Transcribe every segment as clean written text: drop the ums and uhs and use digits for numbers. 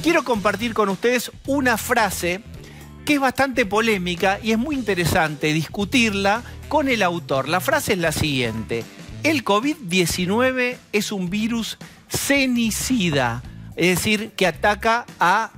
quiero compartir con ustedes una frase que es bastante polémica y es muy interesante discutirla con el autor. La frase es la siguiente: el COVID-19 es un virus cenicida, es decir, que ataca a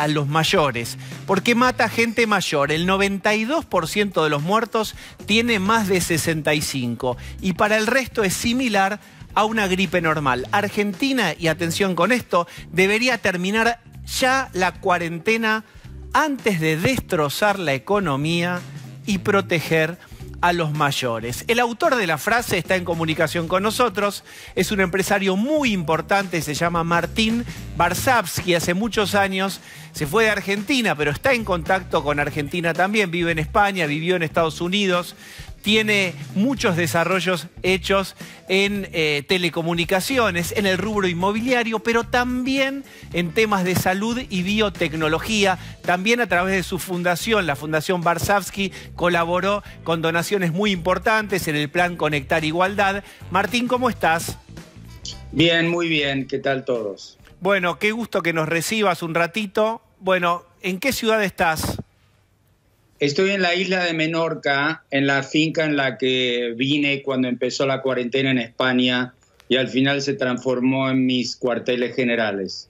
los mayores, porque mata gente mayor. El 92% de los muertos tiene más de 65 y para el resto es similar a una gripe normal. Argentina, y atención con esto, debería terminar ya la cuarentena antes de destrozar la economía y proteger a los mayores. El autor de la frase está en comunicación con nosotros, es un empresario muy importante, se llama Martín Varsavsky. Hace muchos años se fue de Argentina, pero está en contacto con Argentina también, vive en España, vivió en Estados Unidos, tiene muchos desarrollos hechos en telecomunicaciones, en el rubro inmobiliario, pero también en temas de salud y biotecnología. También a través de su fundación, la Fundación Varsavsky, colaboró con donaciones muy importantes en el plan Conectar Igualdad. Martín, ¿cómo estás? Bien, muy bien. ¿Qué tal todos? Bueno, qué gusto que nos recibas un ratito. Bueno, ¿en qué ciudad estás? Estoy en la isla de Menorca, en la finca en la que vine cuando empezó la cuarentena en España y al final se transformó en mis cuarteles generales.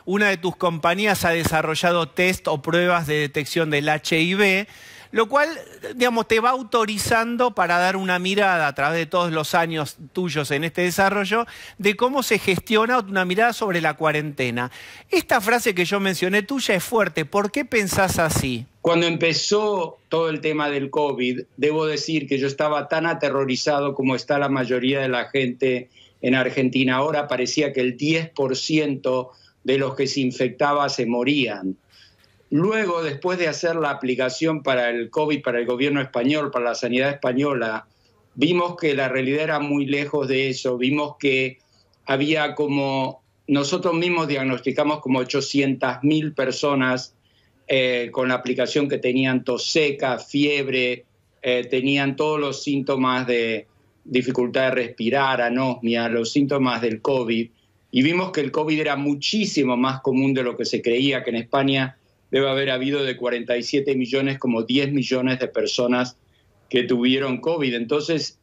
Una de tus compañías ha desarrollado test o pruebas de detección del HIV, lo cual, digamos, te va autorizando para dar una mirada a través de todos los años tuyos en este desarrollo de cómo se gestiona una mirada sobre la cuarentena. Esta frase que yo mencioné tuya es fuerte. ¿Por qué pensás así? Cuando empezó todo el tema del COVID, debo decir que yo estaba tan aterrorizado como está la mayoría de la gente en Argentina. Ahora parecía que el 10% de los que se infectaba se morían. Luego, después de hacer la aplicación para el COVID, para el gobierno español, para la sanidad española, vimos que la realidad era muy lejos de eso. Vimos que había como, nosotros mismos diagnosticamos como 800.000 personas con la aplicación que tenían tos seca, fiebre, tenían todos los síntomas de dificultad de respirar, anosmia, los síntomas del COVID. Y vimos que el COVID era muchísimo más común de lo que se creía, que en España debe haber habido de 47 millones, como 10 millones de personas que tuvieron COVID. Entonces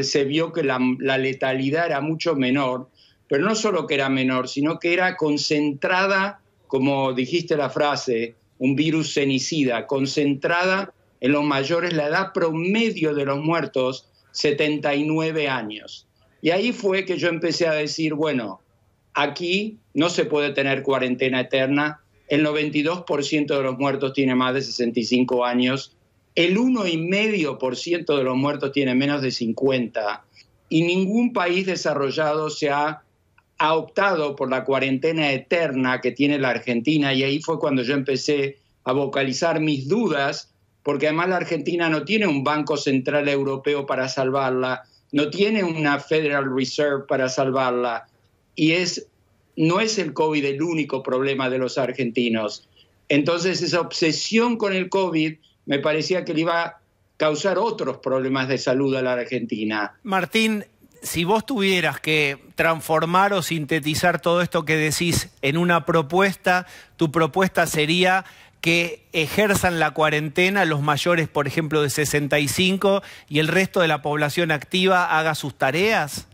se vio que la letalidad era mucho menor, pero no solo que era menor, sino que era concentrada, como dijiste la frase, un virus cenicida, concentrada en los mayores, la edad promedio de los muertos, 79 años. Y ahí fue que yo empecé a decir, bueno, aquí no se puede tener cuarentena eterna. El 92% de los muertos tiene más de 65 años, el 1,5% de los muertos tiene menos de 50, y ningún país desarrollado ha optado por la cuarentena eterna que tiene la Argentina, y ahí fue cuando yo empecé a vocalizar mis dudas, porque además la Argentina no tiene un Banco Central Europeo para salvarla, no tiene una Federal Reserve para salvarla, y no es el COVID el único problema de los argentinos. Entonces esa obsesión con el COVID me parecía que le iba a causar otros problemas de salud a la Argentina. Martín, si vos tuvieras que transformar o sintetizar todo esto que decís en una propuesta, tu propuesta sería que ejerzan la cuarentena los mayores, por ejemplo, de 65 y el resto de la población activa haga sus tareas.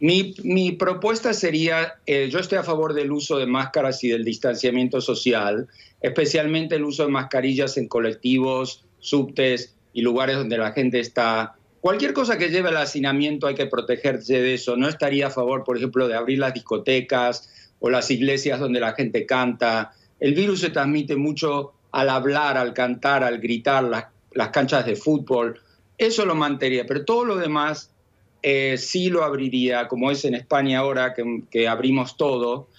Mi propuesta sería, yo estoy a favor del uso de máscaras y del distanciamiento social, especialmente el uso de mascarillas en colectivos, subtes y lugares donde la gente está. Cualquier cosa que lleve al hacinamiento hay que protegerse de eso. No estaría a favor, por ejemplo, de abrir las discotecas o las iglesias donde la gente canta. El virus se transmite mucho al hablar, al cantar, al gritar, las canchas de fútbol. Eso lo mantendría, pero todo lo demás sí lo abriría, como es en España ahora que abrimos todo.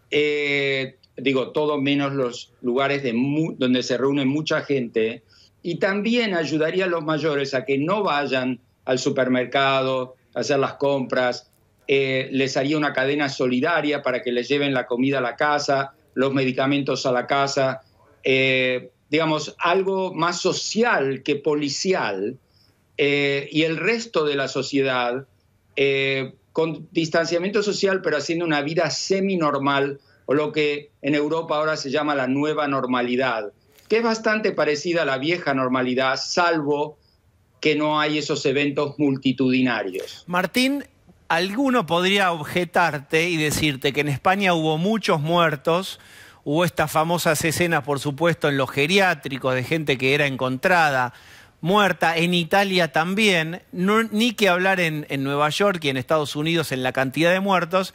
Digo, todo menos los lugares donde se reúne mucha gente. Y también ayudaría a los mayores a que no vayan al supermercado a hacer las compras. Les haría una cadena solidaria para que les lleven la comida a la casa, los medicamentos a la casa. Digamos, algo más social que policial. Y el resto de la sociedad con distanciamiento social, pero haciendo una vida semi-normal. o lo que en Europa ahora se llama la nueva normalidad, que es bastante parecida a la vieja normalidad, salvo que no hay esos eventos multitudinarios. Martín, alguno podría objetarte y decirte que en España hubo muchos muertos, hubo estas famosas escenas, por supuesto, en los geriátricos de gente que era encontrada muerta, en Italia también, ni que hablar en Nueva York y en Estados Unidos en la cantidad de muertos.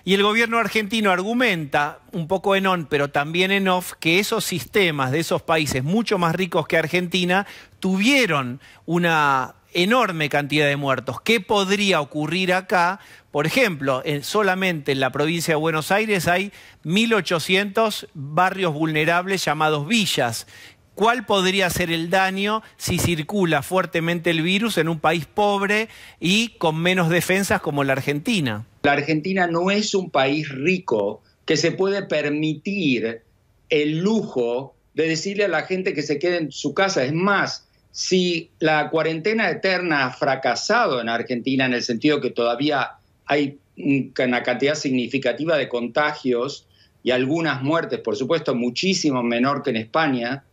Y el gobierno argentino argumenta, un poco en on, pero también en off, que esos sistemas de esos países mucho más ricos que Argentina tuvieron una enorme cantidad de muertos. ¿Qué podría ocurrir acá? Por ejemplo, solamente en la provincia de Buenos Aires hay 1.800 barrios vulnerables llamados villas. ¿Cuál podría ser el daño si circula fuertemente el virus en un país pobre y con menos defensas como la Argentina? La Argentina no es un país rico que se puede permitir el lujo de decirle a la gente que se quede en su casa. Es más, si la cuarentena eterna ha fracasado en Argentina, en el sentido que todavía hay una cantidad significativa de contagios y algunas muertes, por supuesto, muchísimo menor que en España,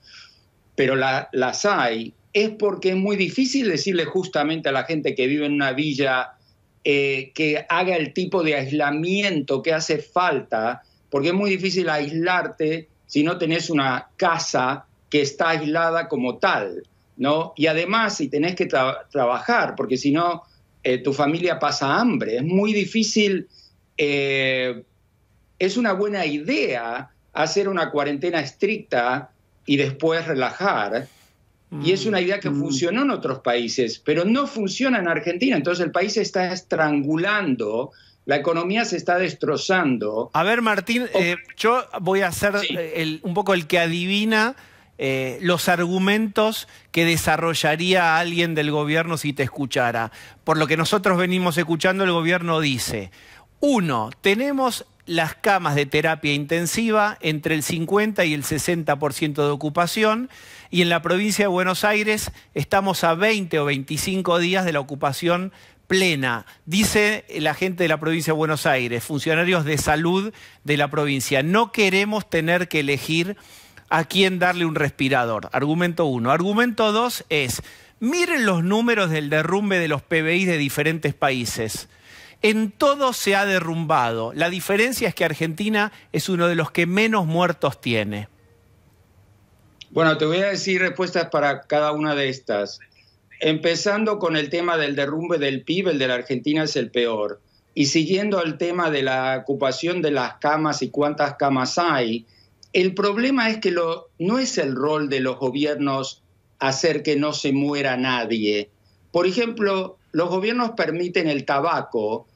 pero las hay, es porque es muy difícil decirle justamente a la gente que vive en una villa que haga el tipo de aislamiento que hace falta, porque es muy difícil aislarte si no tenés una casa que está aislada como tal, ¿no? Y además si tenés que trabajar, porque si no tu familia pasa hambre, es muy difícil, es una buena idea hacer una cuarentena estricta y después relajar. Y es una idea que funcionó en otros países, pero no funciona en Argentina. Entonces el país se está estrangulando, la economía se está destrozando. A ver, Martín, yo voy a ser un poco el que adivina los argumentos que desarrollaría alguien del gobierno si te escuchara. Por lo que nosotros venimos escuchando, el gobierno dice, 1, tenemos las camas de terapia intensiva entre el 50 y el 60% de ocupación y en la provincia de Buenos Aires estamos a 20 o 25 días de la ocupación plena. Dice la gente de la provincia de Buenos Aires, funcionarios de salud de la provincia, no queremos tener que elegir a quién darle un respirador. Argumento 1. Argumento 2 es, miren los números del derrumbe de los PBI de diferentes países. En todo se ha derrumbado. La diferencia es que Argentina es uno de los que menos muertos tiene. Bueno, te voy a decir respuestas para cada una de estas. Empezando con el tema del derrumbe del PIB, el de la Argentina es el peor. Y siguiendo el tema de la ocupación de las camas y cuántas camas hay, el problema es que no es el rol de los gobiernos hacer que no se muera nadie. Por ejemplo, los gobiernos permiten el tabaco,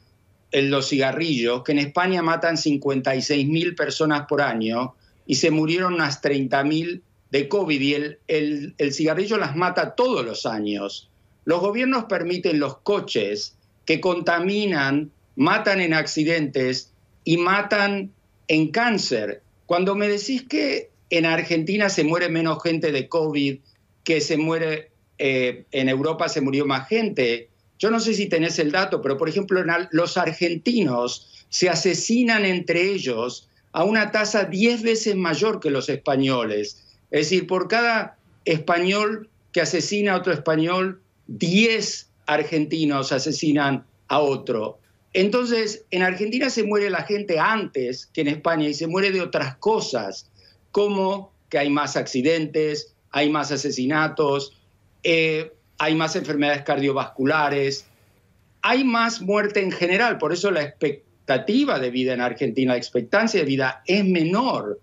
los cigarrillos, que en España matan 56.000 personas por año y se murieron unas 30.000 de COVID y el cigarrillo las mata todos los años. Los gobiernos permiten los coches que contaminan, matan en accidentes y matan en cáncer. Cuando me decís que en Argentina se muere menos gente de COVID que se muere en Europa, se murió más gente. Yo no sé si tenés el dato, pero por ejemplo los argentinos se asesinan entre ellos a una tasa 10 veces mayor que los españoles. Es decir, por cada español que asesina a otro español, 10 argentinos asesinan a otro. Entonces, en Argentina se muere la gente antes que en España y se muere de otras cosas, como que hay más accidentes, hay más asesinatos, hay más enfermedades cardiovasculares, hay más muerte en general. Por eso la expectativa de vida en Argentina, la expectancia de vida es menor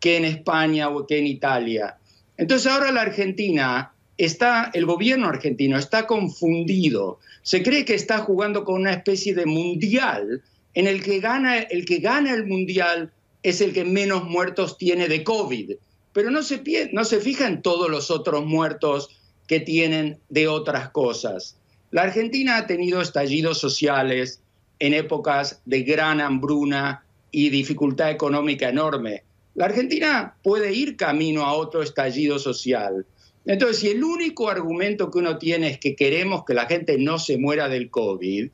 que en España o que en Italia. Entonces ahora la Argentina el gobierno argentino está confundido. Se cree que está jugando con una especie de mundial en el que gana el mundial es el que menos muertos tiene de COVID. Pero no se fija en todos los otros muertos que tienen de otras cosas. La Argentina ha tenido estallidos sociales en épocas de gran hambruna y dificultad económica enorme. La Argentina puede ir camino a otro estallido social. Entonces, si el único argumento que uno tiene es que queremos que la gente no se muera del COVID,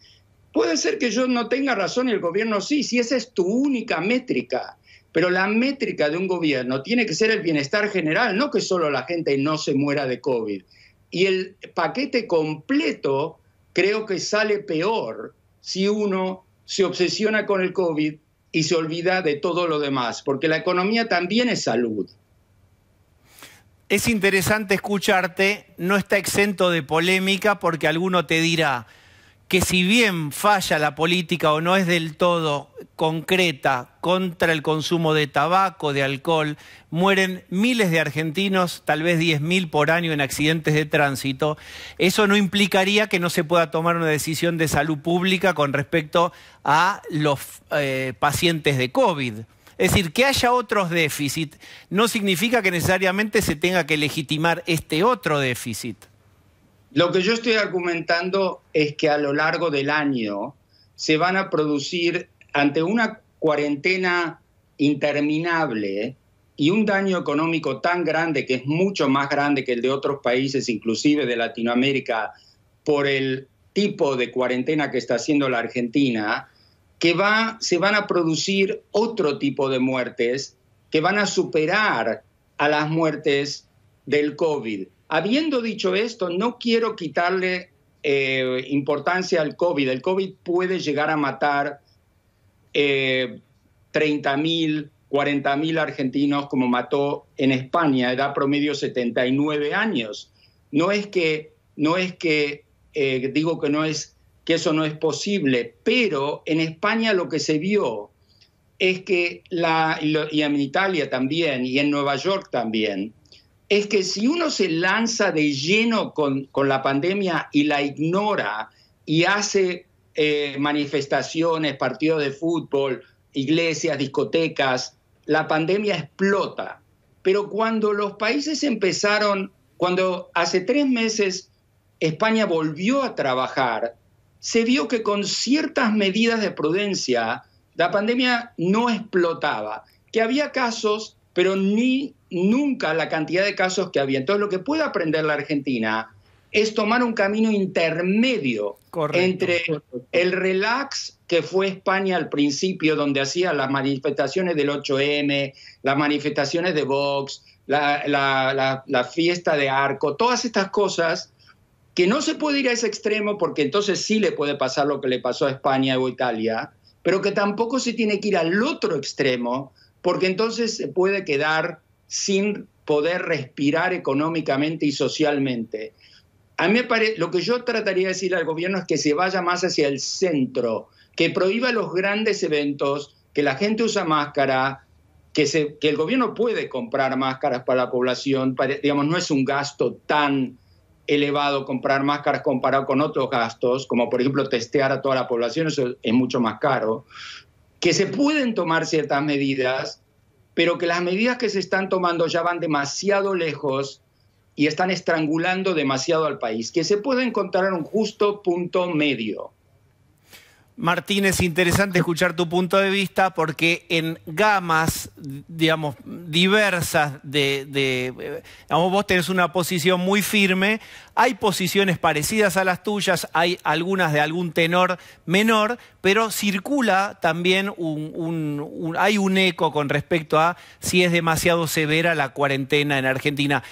puede ser que yo no tenga razón y el gobierno sí, si esa es tu única métrica. Pero la métrica de un gobierno tiene que ser el bienestar general, no que solo la gente no se muera de COVID. Y el paquete completo creo que sale peor si uno se obsesiona con el COVID y se olvida de todo lo demás, porque la economía también es salud. Es interesante escucharte, no está exento de polémica porque alguno te dirá que si bien falla la política o no es del todo concreta contra el consumo de tabaco, de alcohol, mueren miles de argentinos, tal vez 10.000 por año en accidentes de tránsito, eso no implicaría que no se pueda tomar una decisión de salud pública con respecto a los pacientes de COVID. Es decir, que haya otros déficits no significa que necesariamente se tenga que legitimar este otro déficit. Lo que yo estoy argumentando es que a lo largo del año se van a producir, ante una cuarentena interminable y un daño económico tan grande, que es mucho más grande que el de otros países, inclusive de Latinoamérica, por el tipo de cuarentena que está haciendo la Argentina, que se van a producir otro tipo de muertes que van a superar a las muertes del COVID. Habiendo dicho esto, no quiero quitarle importancia al COVID. El COVID puede llegar a matar 30.000, 40.000 argentinos, como mató en España, edad promedio 79 años. No es que digo que eso no es posible, pero en España lo que se vio es que, y en Italia también, y en Nueva York también, es que si uno se lanza de lleno con la pandemia y la ignora y hace manifestaciones, partidos de fútbol, iglesias, discotecas, la pandemia explota. Pero cuando los países cuando hace 3 meses España volvió a trabajar, se vio que con ciertas medidas de prudencia la pandemia no explotaba, que había casos, pero nunca la cantidad de casos que había. Entonces, lo que puede aprender la Argentina es tomar un camino intermedio. Correcto. Entre el relax que fue España al principio, donde hacía las manifestaciones del 8M, las manifestaciones de Vox, la fiesta de Arco, todas estas cosas, que no se puede ir a ese extremo porque entonces sí le puede pasar lo que le pasó a España o Italia, pero que tampoco se tiene que ir al otro extremo porque entonces se puede quedar sin poder respirar económicamente y socialmente. A mí me parece, lo que yo trataría de decir al gobierno es que se vaya más hacia el centro, que prohíba los grandes eventos, que la gente usa máscara, que el gobierno puede comprar máscaras para la población, digamos, no es un gasto tan elevado comprar máscaras comparado con otros gastos, como por ejemplo testear a toda la población, eso es mucho más caro, que se pueden tomar ciertas medidas, pero que las medidas que se están tomando ya van demasiado lejos y están estrangulando demasiado al país, que se puede encontrar un justo punto medio. Martín, es interesante escuchar tu punto de vista porque en gamas, digamos, diversas digamos, vos tenés una posición muy firme, hay posiciones parecidas a las tuyas, hay algunas de algún tenor menor, pero circula también hay un eco con respecto a si es demasiado severa la cuarentena en Argentina.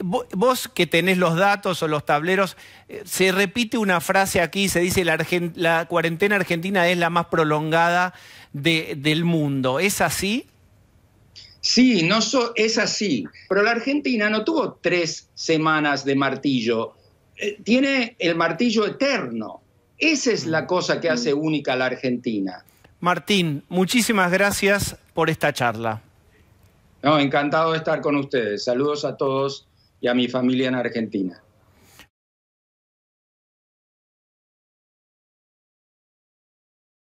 Vos que tenés los datos o los tableros, se repite una frase aquí, se dice la cuarentena argentina es la más prolongada del mundo. ¿Es así? Sí, es así. Pero la Argentina no tuvo 3 semanas de martillo. Tiene el martillo eterno. Esa es la cosa que hace única a la Argentina. Martín, muchísimas gracias por esta charla. No, encantado de estar con ustedes. Saludos a todos y a mi familia en Argentina.